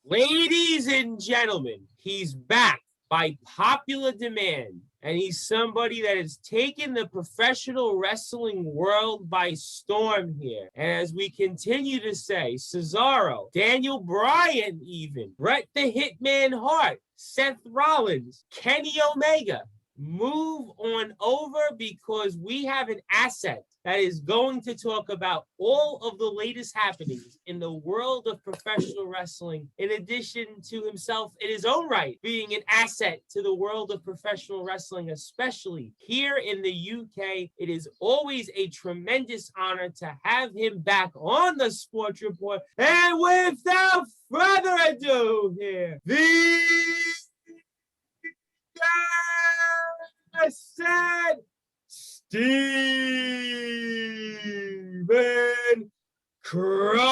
Ladies and gentlemen, he's back by popular demand, and he's somebody that has taken the professional wrestling world by storm here. And as we continue to say, Cesaro, Daniel Bryan even, Bret the Hitman Hart, Seth Rollins, Kenny Omega, move on over because we have an asset that is going to talk about all of the latest happenings in the world of professional wrestling, in addition to himself in his own right being an asset to the world of professional wrestling, especially here in the UK. It is always a tremendous honor to have him back on the Sports Report. And without further ado, here, I said Stephen Cross.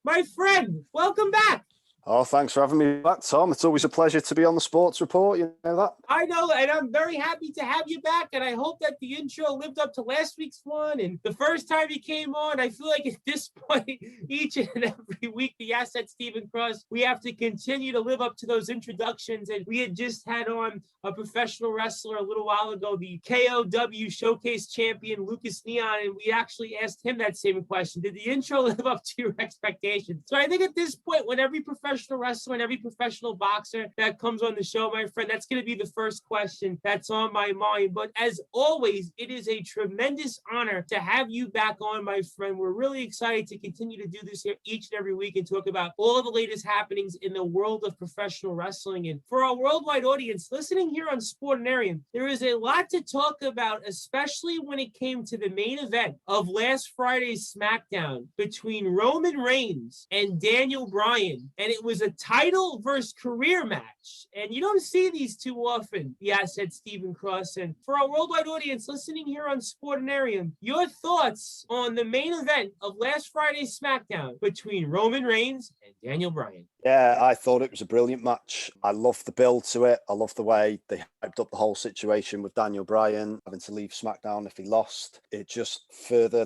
My friend, welcome back. Oh, thanks for having me back, Tom. It's always a pleasure to be on the Sports Report. You know that? I know, and I'm very happy to have you back, and I hope that the intro lived up to last week's one. And the first time you came on, I feel like at this point, each and every week, the asset Stephen Cross, we have to continue to live up to those introductions. And we had just had on a professional wrestler a little while ago, the KOW Showcase champion, Lucas Neon, and we actually asked him that same question. Did the intro live up to your expectations? So I think at this point, when every professional wrestler and every professional boxer that comes on the show, my friend, that's going to be the first question that's on my mind. But as always, it is a tremendous honor to have you back on, my friend. We're really excited to continue to do this here each and every week and talk about all of the latest happenings in the world of professional wrestling. And for our worldwide audience listening here on Sportinarium, there is a lot to talk about, especially when it came to the main event of last Friday's SmackDown between Roman Reigns and Daniel Bryan. And it was a title versus career match. And you don't see these too often, the asset Stephen Cross. And for our worldwide audience listening here on Sportinarium, your thoughts on the main event of last Friday's SmackDown between Roman Reigns and Daniel Bryan? Yeah, I thought it was a brilliant match. I loved the build to it. I loved the way they hyped up the whole situation with Daniel Bryan having to leave SmackDown if he lost. It just further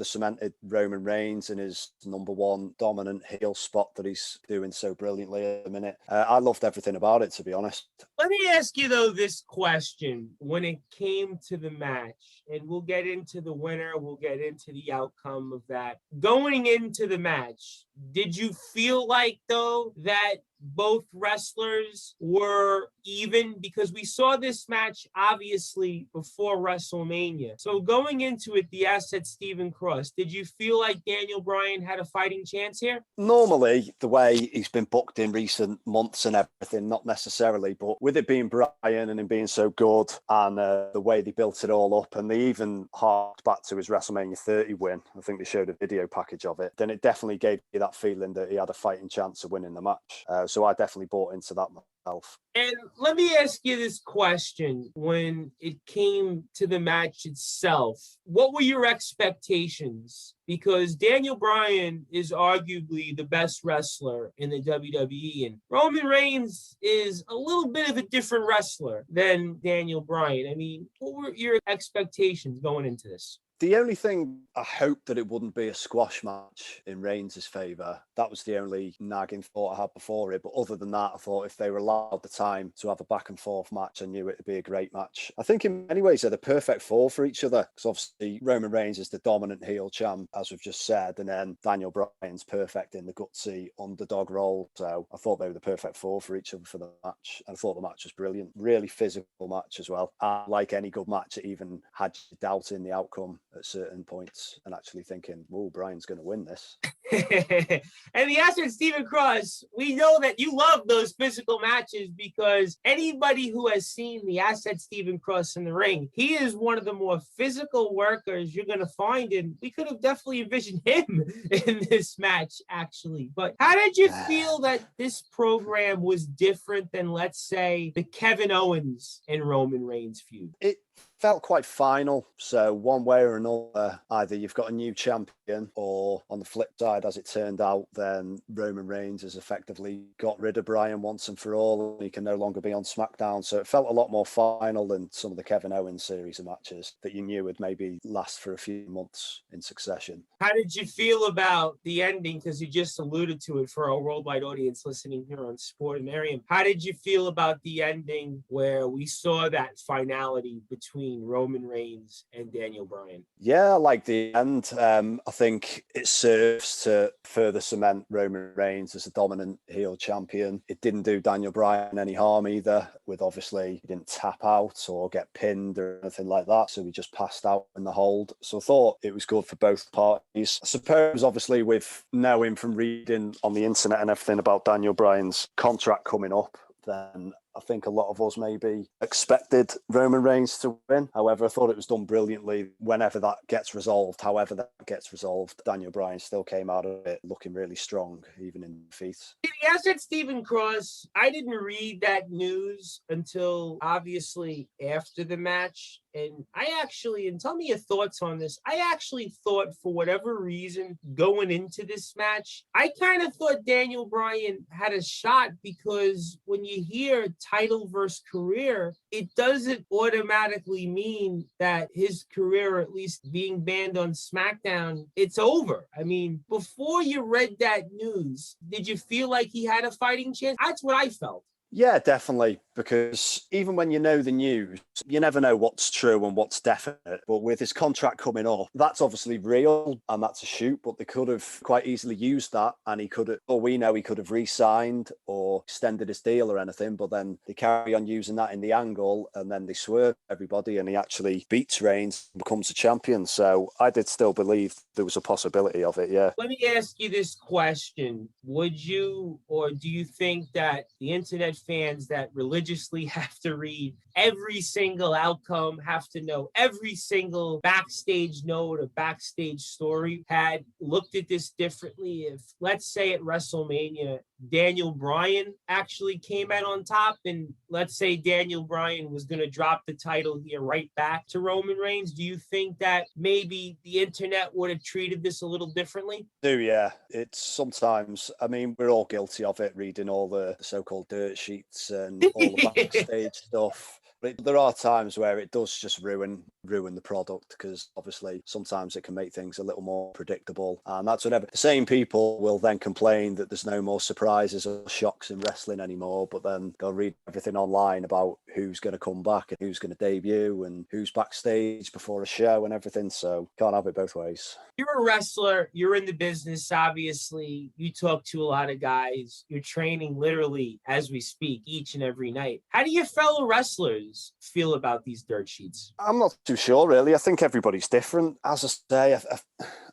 cemented Roman Reigns in his number one dominant heel spot that he's doing so brilliantly at the minute. I loved everything about it, to be honest. Let me ask you, though, this question when it came to the match, and we'll get into the winner, we'll get into the outcome of that. Going into the match, did you feel like, though, that both wrestlers were even? Because we saw this match obviously before WrestleMania. So going into it, the asset Stephen Cross, did you feel like Daniel Bryan had a fighting chance here? Normally, the way he's been booked in recent months and everything, not necessarily, but with it being Bryan and him being so good and the way they built it all up, and they even harked back to his WrestleMania 30 win, I think they showed a video package of it, then it definitely gave you that feeling that he had a fighting chance of winning the match. So I definitely bought into that myself. And let me ask you this question. When it came to the match itself, what were your expectations? Because Daniel Bryan is arguably the best wrestler in the WWE, and Roman Reigns is a little bit of a different wrestler than Daniel Bryan. I mean, what were your expectations going into this? The only thing, I hoped that it wouldn't be a squash match in Reigns' favour. That was the only nagging thought I had before it. But other than that, I thought if they were allowed the time to have a back and forth match, I knew it would be a great match. I think in many ways they're the perfect four for each other. Because obviously Roman Reigns is the dominant heel champ, as we've just said. And then Daniel Bryan's perfect in the gutsy underdog role. So I thought they were the perfect four for each other for the match. And I thought the match was brilliant. Really physical match as well. And like any good match, it even had you doubting the outcome at certain points and actually thinking, "Whoa, Bryan's going to win this." And the asset Stephen Cross, we know that you love those physical matches because anybody who has seen the asset Stephen Cross in the ring, he is one of the more physical workers you're going to find, and we could have definitely envisioned him in this match, actually. But how did you feel that this program was different than, let's say, the Kevin Owens and Roman Reigns feud? It felt quite final. So one way or another, either you've got a new champion, or on the flip side, as it turned out, then Roman Reigns has effectively got rid of Bryan once and for all, and he can no longer be on SmackDown. So it felt a lot more final than some of the Kevin Owens series of matches that you knew would maybe last for a few months in succession. How did you feel about the ending? Because you just alluded to it for our worldwide audience listening here on Sportinarium. How did you feel about the ending where we saw that finality between Roman Reigns and Daniel Bryan? Yeah, I like the end. I think it serves to further cement Roman Reigns as a dominant heel champion. It didn't do Daniel Bryan any harm either, with obviously he didn't tap out or get pinned or anything like that. So he just passed out in the hold. So I thought it was good for both parties. I suppose, obviously, with knowing from reading on the internet and everything about Daniel Bryan's contract coming up, then I think a lot of us maybe expected Roman Reigns to win. However, I thought it was done brilliantly. Whenever that gets resolved, however that gets resolved, Daniel Bryan still came out of it looking really strong, even in defeat. Yeah, I said Stephen Cross. I didn't read that news until obviously after the match. And and tell me your thoughts on this. I actually thought, for whatever reason, going into this match, I kind of thought Daniel Bryan had a shot, because when you hear title versus career, it doesn't automatically mean that his career, or at least being banned on SmackDown, it's over. I mean, before you read that news, did you feel like he had a fighting chance? That's what I felt. Yeah, definitely. Because even when you know the news, you never know what's true and what's definite. But with his contract coming up, that's obviously real and that's a shoot. But they could have quite easily used that, and he could have, or we know he could have re-signed or extended his deal or anything. But then they carry on using that in the angle, and then they swerve everybody, and he actually beats Reigns and becomes a champion. So I did still believe there was a possibility of it. Yeah. Let me ask you this question. Would you, or do you think that the internet fans that religiously have to read every single outcome, have to know every single backstage note or backstage story, had looked at this differently if, let's say, at WrestleMania, Daniel Bryan actually came out on top, and let's say Daniel Bryan was going to drop the title here right back to Roman Reigns? Do you think that maybe the internet would have treated this a little differently? Yeah. It's sometimes, I mean, we're all guilty of it, reading all the so-called dirt sheets and all the backstage stuff. But there are times where it does just ruin the product, because obviously sometimes it can make things a little more predictable. And that's whenever the same people will then complain that there's no more surprises or shocks in wrestling anymore, but then they'll read everything online about who's going to come back and who's going to debut and who's backstage before a show and everything. So can't have it both ways. You're a wrestler, you're in the business, obviously. You talk to a lot of guys. You're training literally as we speak each and every night. How do your fellow wrestlers feel about these dirt sheets? I'm not too sure, really. I think everybody's different. As I say,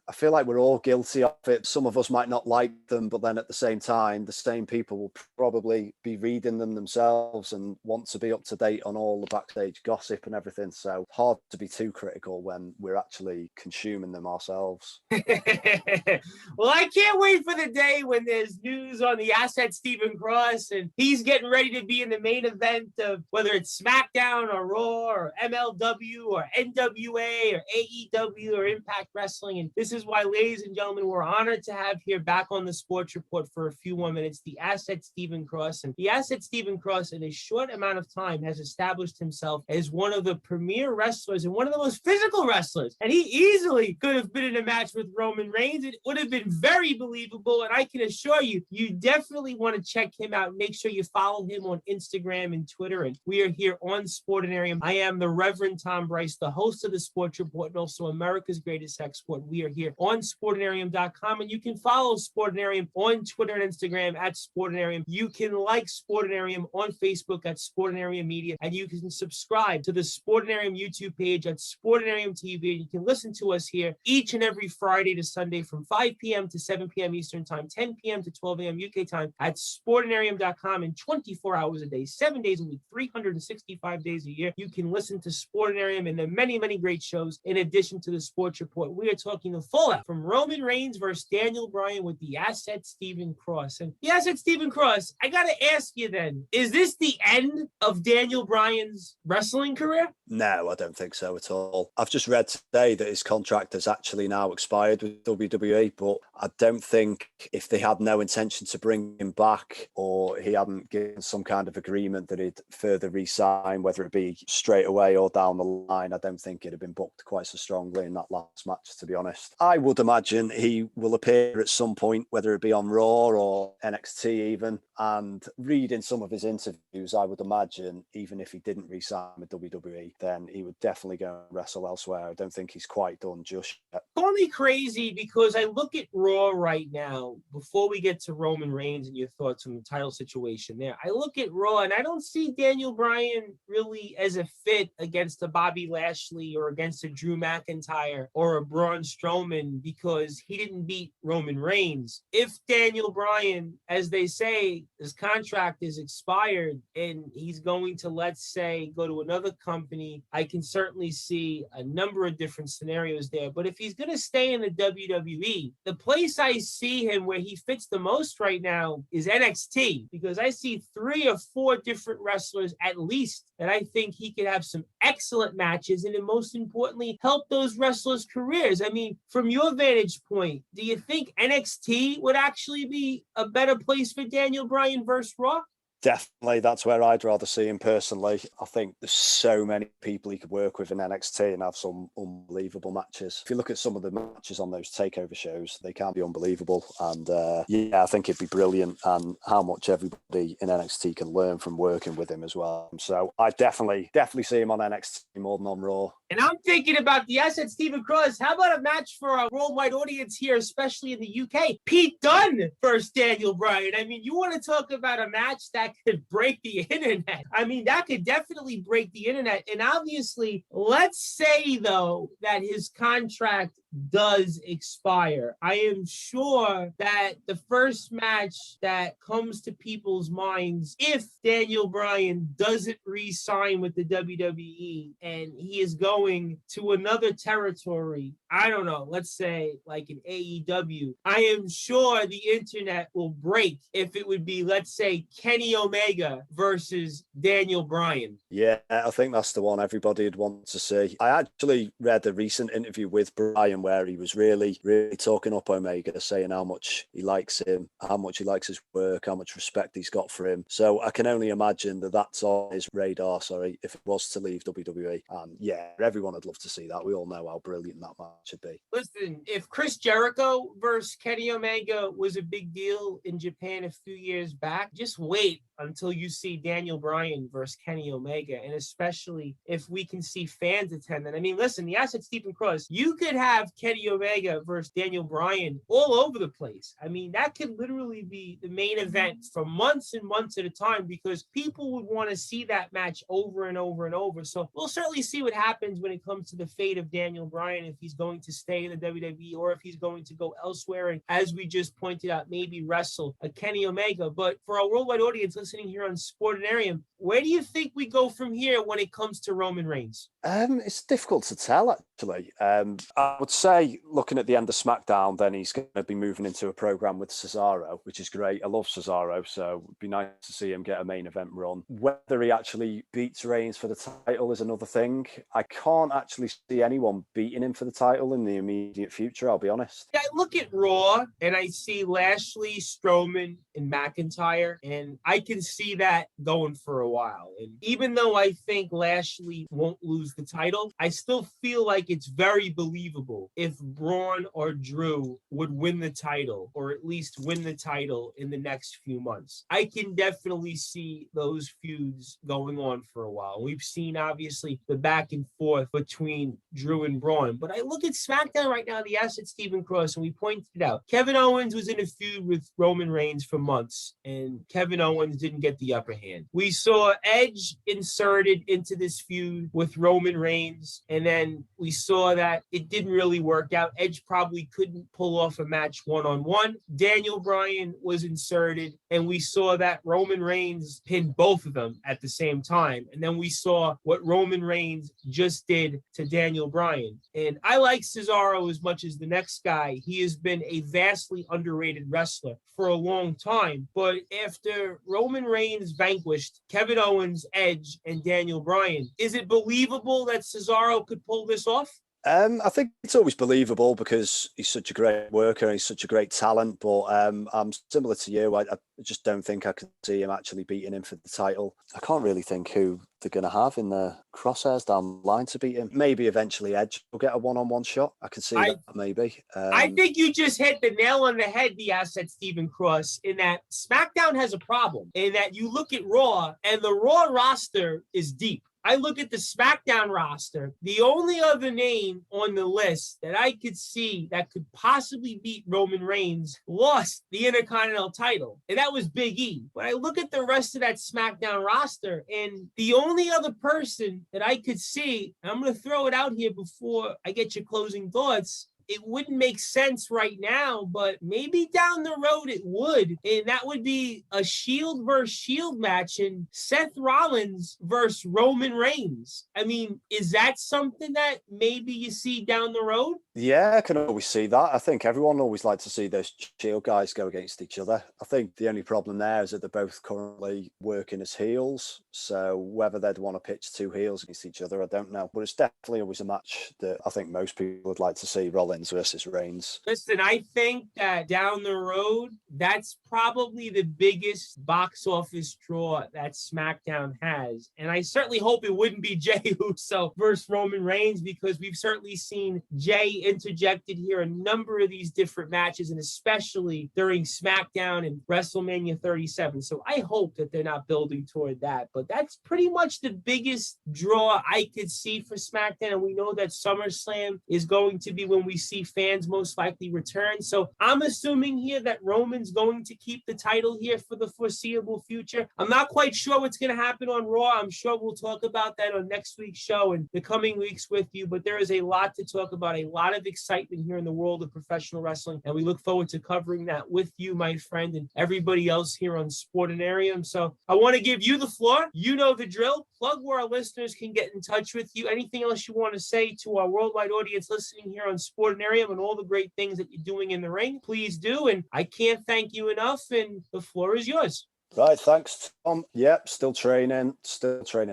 I feel like we're all guilty of it. Some of us might not like them, but then at the same time, the same people will probably be reading them themselves and want to be up to date on all the backstage gossip and everything. So hard to be too critical when we're actually consuming them ourselves. Well, I can't wait for the day when there's news on the asset Stephen Cross and he's getting ready to be in the main event of whether it's SmackDown or Raw or MLW or NWA or AEW or Impact Wrestling. And this is why, ladies and gentlemen, we're honored to have here back on the Sports Report for a few more minutes, the asset Stephen Cross. And the asset Stephen Cross, in a short amount of time, has established himself as one of the premier wrestlers and one of the most physical wrestlers. And he easily could have been in a match with Roman Reigns. It would have been very believable. And I can assure you, you definitely want to check him out. Make sure you follow him on Instagram and Twitter. And we are here on Sportinarium. I am the Reverend Tom Bryce, the host of the Sports Report and also America's Greatest Export. We are here on Sportinarium.com, and you can follow Sportinarium on Twitter and Instagram at Sportinarium. You can like Sportinarium on Facebook at Sportinarium Media, and you can subscribe to the Sportinarium YouTube page at Sportinarium TV. You can listen to us here each and every Friday to Sunday from 5 p.m. to 7 p.m. Eastern Time, 10 p.m. to 12 a.m. UK time at Sportinarium.com, and 24 hours a day, 7 days a week, 365 days a year. You can listen to Sportinarium and the many, many great shows in addition to the Sports Report. We are talking the fallout from Roman Reigns versus Daniel Bryan with the asset Stephen Cross. And the asset Stephen Cross, I got to ask you then, is this the end of Daniel Bryan's wrestling career? No, I don't think so at all. I've just read today that his contract has actually now expired with WWE, but I don't think if they had no intention to bring him back or he hadn't given some kind of agreement that he'd further re-sign, whether it be straight away or down the line, I don't think it'd have been booked quite so strongly in that last match, to be honest. I would imagine he will appear at some point, whether it be on Raw or NXT even, and reading some of his interviews, I would imagine even if he didn't re-sign with WWE, then he would definitely go and wrestle elsewhere. I don't think he's quite done just yet. Call me crazy because I look at Raw right now, before we get to Roman Reigns and your thoughts on the title situation there, I look at Raw and I don't see Daniel Bryan really as a fit against a Bobby Lashley or against a Drew McIntyre or a Braun Strowman because he didn't beat Roman Reigns. If Daniel Bryan, as they say, his contract is expired and he's going to, let's say, go to another company, I can certainly see a number of different scenarios there. But if he's going to stay in the WWE, the place I see him where he fits the most right now is NXT, because I see 3 or 4 different wrestlers at least that I think he could have some excellent matches and then most importantly, help those wrestlers' careers. I mean, from your vantage point, do you think NXT would actually be a better place for Daniel Bryan versus Raw? Definitely, that's where I'd rather see him personally. I think there's so many people he could work with in NXT and have some unbelievable matches. If you look at some of the matches on those takeover shows, they can be unbelievable. And I think it'd be brilliant, and how much everybody in NXT can learn from working with him as well. So I definitely see him on NXT more than on Raw. And I'm thinking about the asset Stephen Cross. How about a match for a worldwide audience here, especially in the UK? Pete Dunne versus Daniel Bryan. I mean, you want to talk about a match that could break the internet. I mean, that could definitely break the internet. And obviously, let's say, though, that his contract does expire. I am sure that the first match that comes to people's minds, if Daniel Bryan doesn't re-sign with the WWE and he is going to another territory, I don't know, let's say like an AEW, I am sure the internet will break if it would be, let's say, Kenny Omega versus Daniel Bryan. Yeah, I think that's the one everybody would want to see. I actually read a recent interview with Bryan where he was really talking up Omega, saying how much he likes him, how much he likes his work, how much respect he's got for him. So I can only imagine that that's on his radar, if it was to leave WWE. And yeah, everyone would love to see that. We all know how brilliant that match should be. Listen, if Chris Jericho versus Kenny Omega was a big deal in Japan a few years back, just wait until you see Daniel Bryan versus Kenny Omega, and especially if we can see fans attend that. I mean, listen, the asset Stephen Cross, you could have Kenny Omega versus Daniel Bryan all over the place. I mean, that could literally be the main event for months and months at a time because people would want to see that match over and over and over. So we'll certainly see what happens when it comes to the fate of Daniel Bryan, if he's going to stay in the WWE or if he's going to go elsewhere and, as we just pointed out, maybe wrestle a Kenny Omega. But for our worldwide audience listening here on Sportinarium, where do you think we go from here when it comes to Roman Reigns? It's difficult to tell, actually. I would say, looking at the end of SmackDown, then he's going to be moving into a program with Cesaro, which is great. I love Cesaro, so it'd be nice to see him get a main event run. Whether he actually beats Reigns for the title is another thing. I can't actually see anyone beating him for the title in the immediate future, I'll be honest. I look at Raw and I see Lashley, Strowman, and McIntyre, and I can see that going for a while. And even though I think Lashley won't lose the title, I still feel like it's very believable if Braun or Drew would win the title, or at least win the title in the next few months. I can definitely see those feuds going on for a while. We've seen, obviously, the back and forth between Drew and Braun, but I look at SmackDown right now, the asset Stephen Cross, and we pointed it out. Kevin Owens was in a feud with Roman Reigns for months, and Kevin Owens didn't get the upper hand. We saw Edge inserted into this feud with Roman Reigns, and then we saw that it didn't really work out. Edge probably couldn't pull off a match one-on-one. Daniel Bryan was inserted, and we saw that Roman Reigns pinned both of them at the same time. And then we saw what Roman Reigns just did to Daniel Bryan. And I like Cesaro as much as the next guy. He has been a vastly underrated wrestler for a long time. But after Roman Reigns vanquished Kevin Owens, Edge, and Daniel Bryan, is it believable that Cesaro could pull this off? I think it's always believable because he's such a great worker and he's such a great talent. But I'm similar to you. I just don't think I can see him actually beating him for the title. I can't really think who they're going to have in the crosshairs down the line to beat him. Maybe eventually Edge will get a one-on-one shot. I can see that maybe. I think you just hit the nail on the head, the asset Stephen Cross, in that SmackDown has a problem in that you look at Raw and the Raw roster is deep. I look at the SmackDown roster. The only other name on the list that I could see that could possibly beat Roman Reigns lost the Intercontinental title, and that was Big E. But I look at the rest of that SmackDown roster, and the only other person that I could see, and I'm going to throw it out here before I get your closing thoughts, it wouldn't make sense right now, but maybe down the road it would. And that would be a Shield versus Shield match and Seth Rollins versus Roman Reigns. I mean, is that something that maybe you see down the road? Yeah, I can always see that. I think everyone always likes to see those Shield guys go against each other. I think the only problem there is that they're both currently working as heels. So whether they'd want to pitch two heels against each other, I don't know. But it's definitely always a match that I think most people would like to see, Rollins versus Reigns. Listen, I think that down the road, that's probably the biggest box office draw that SmackDown has. And I certainly hope it wouldn't be Jey Uso versus Roman Reigns, because we've certainly seen Jey interjected here a number of these different matches, and especially during SmackDown and WrestleMania 37. So I hope that they're not building toward that. But that's pretty much the biggest draw I could see for SmackDown. And we know that SummerSlam is going to be when we see fans most likely return. So I'm assuming here that Roman's going to keep the title here for the foreseeable future. I'm not quite sure what's going to happen on Raw. I'm sure we'll talk about that on next week's show and the coming weeks with you. But there is a lot to talk about, a lot of excitement here in the world of professional wrestling. And we look forward to covering that with you, my friend, and everybody else here on Sportinarium. So I want to give you the floor. You know the drill. Plug where our listeners can get in touch with you. Anything else you want to say to our worldwide audience listening here on Sportinarium and all the great things that you're doing in the ring, please do. And I can't thank you enough, and the floor is yours. Right, thanks, Tom. Yep, still training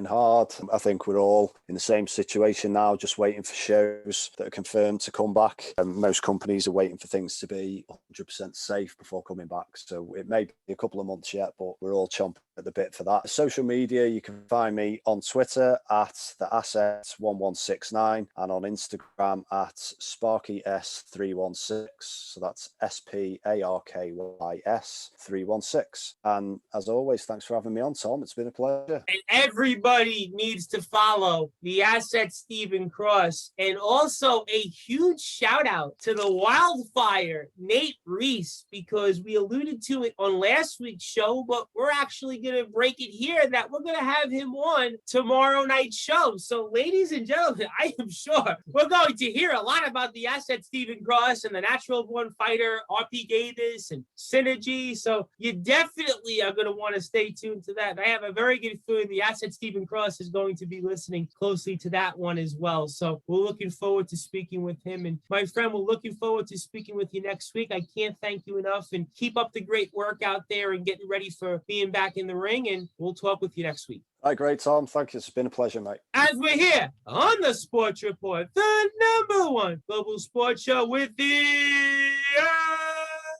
hard. I think we're all in the same situation now, just waiting for shows that are confirmed to come back. And most companies are waiting for things to be 100% safe before coming back. So it may be a couple of months yet, but we're all chomping at the bit for that. Social media, you can find me on Twitter at theasset1169 and on Instagram at SparkyS316. So that's SPARKYS 316. And as always, thanks for having me on, Tom. It's been a pleasure. And everybody needs to follow the asset Stephen Cross. And also a huge shout out to the wildfire, Nate Reese, because we alluded to it on last week's show, but we're actually going to break it here that we're going to have him on tomorrow night's show. So ladies and gentlemen, I am sure we're going to hear a lot about the asset Stephen Cross and the natural born fighter, RP Davis and Synergy. So you definitely are going to want to stay tuned to that. And I have a very good feeling the asset Stephen Cross is going to be listening closely to that one as well. So we're looking forward to speaking with him. And my friend, we're looking forward to speaking with you next week. I can't thank you enough, and keep up the great work out there and getting ready for being back in the ring. And we'll talk with you next week. All right, great, Tom. Thank you. It's been a pleasure, mate. As we're here on the Sports Report, the #1 global sports show with the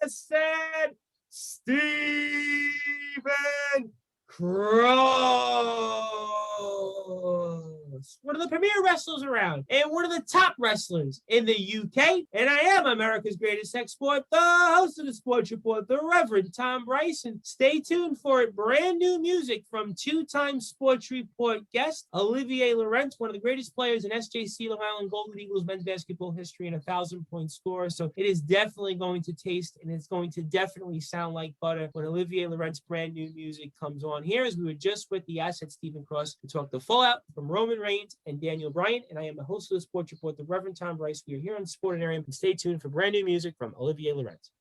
asset Stephen Cross. One of the premier wrestlers around and one of the top wrestlers in the UK. And I am America's greatest export, the host of the Sports Report, the Reverend Tom Bryson. Stay tuned for brand new music from two-time Sports Report guest Olivier Laurent, one of the greatest players in SJC Long Island Golden Eagles men's basketball history and 1,000-point scorer. So it is definitely going to taste, and it's going to definitely sound like butter when Olivier Laurent's brand new music comes on. Here, as we were just with the asset Stephen Cross to talk the fallout from Roman Reigns Rains and Daniel Bryant, and I am the host of the Sports Report, the Reverend Tom Rice. We are here on Sportinarium, and stay tuned for brand new music from Olivier Lorenz.